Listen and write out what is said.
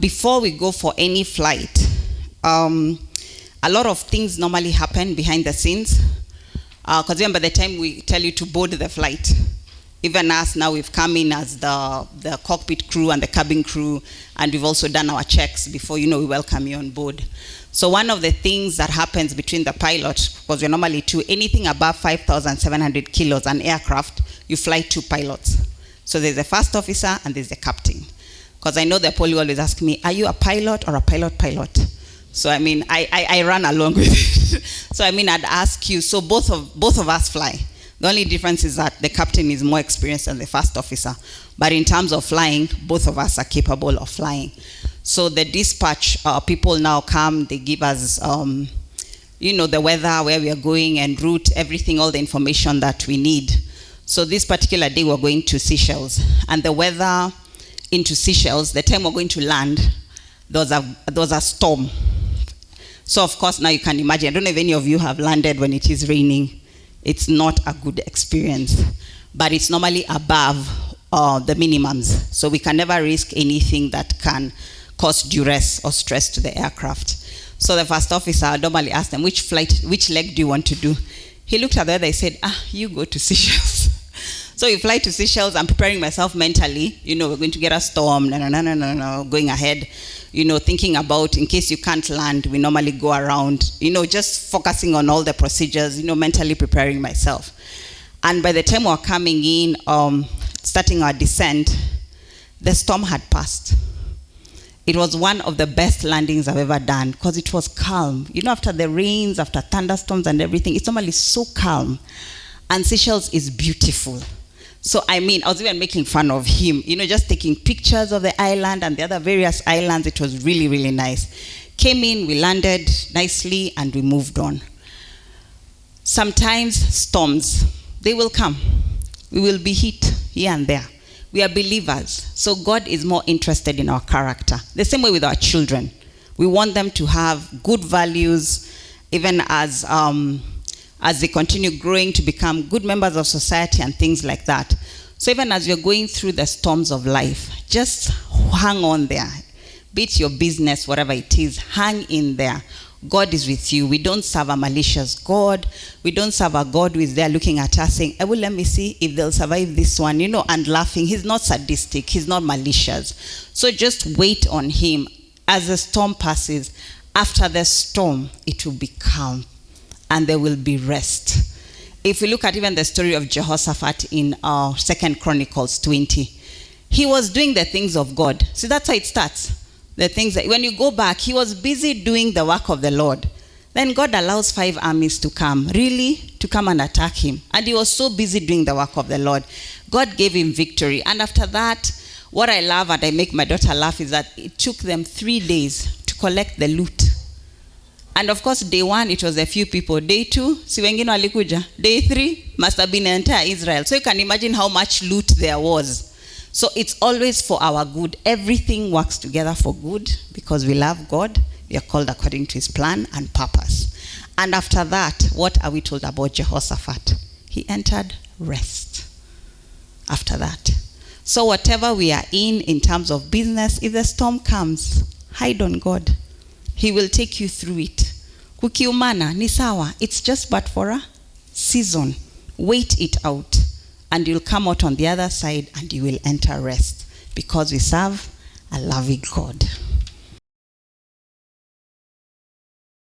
Before we go for any flight, a lot of things normally happen behind the scenes. Because even by the time we tell you to board the flight, even us now, we've come in as the cockpit crew and the cabin crew, and we've also done our checks before, we welcome you on board. So one of the things that happens between the pilot, because we're normally two, anything above 5,700 kilos an aircraft, you fly two pilots. So there's a first officer and there's a captain. Because I know the police always ask me, are you a pilot or a pilot? So I run along with it. So I'd ask you, so both of us fly. The only difference is that the captain is more experienced than the first officer. But in terms of flying, both of us are capable of flying. So the dispatch people now come, they give us, the weather, where we are going, and route, everything, all the information that we need. So this particular day, we're going to Seychelles. And the weather into Seychelles, the time we're going to land, there was a storm. So of course, now you can imagine, I don't know if any of you have landed when it is raining. It's not a good experience, but it's normally above the minimums. So we can never risk anything that can cause duress or stress to the aircraft. So the first officer normally asked them, which leg do you want to do? He looked at the other, he said, you go to Seychelles. So we fly to Seychelles. I'm preparing myself mentally. We're going to get a storm. No, going ahead. Thinking about, in case you can't land, we normally go around, just focusing on all the procedures, mentally preparing myself. And by the time we're coming in, starting our descent, the storm had passed. It was one of the best landings I've ever done because it was calm. After the rains, after thunderstorms and everything, it's normally so calm. And Seychelles is beautiful. So I was even making fun of him, just taking pictures of the island and the other various islands. It was really, really nice. Came in, we landed nicely, and we moved on. Sometimes storms, they will come. We will be hit here and there. We are believers, so God is more interested in our character. The same way with our children. We want them to have good values, even as they continue growing to become good members of society and things like that. So even as you're going through the storms of life, just hang on there. Be it your business, whatever it is, hang in there. God is with you. We don't serve a malicious God. We don't serve a God who is there looking at us saying, let me see if they'll survive this one, and laughing. He's not sadistic. He's not malicious. So just wait on him. As the storm passes, after the storm, it will be calm. And there will be rest. If we look at even the story of Jehoshaphat in 2 Chronicles 20, he was doing the things of God. See, that's how it starts. The things that, when you go back, he was busy doing the work of the Lord. Then God allows 5 armies to come, to come and attack him. And he was so busy doing the work of the Lord. God gave him victory. And after that, what I love, and I make my daughter laugh, is that it took them 3 days to collect the loot. And of course, day 1, it was a few people. Day 2, si wengine walikuja. Day 3, must have been entire Israel. So you can imagine how much loot there was. So it's always for our good. Everything works together for good because we love God. We are called according to his plan and purpose. And after that, what are we told about Jehoshaphat? He entered rest after that. So whatever we are in terms of business, if the storm comes, hide on God. He will take you through it. Kukiumana, ni sawa. It's just but for a season. Wait it out. And you'll come out on the other side and you will enter rest. Because we serve a loving God.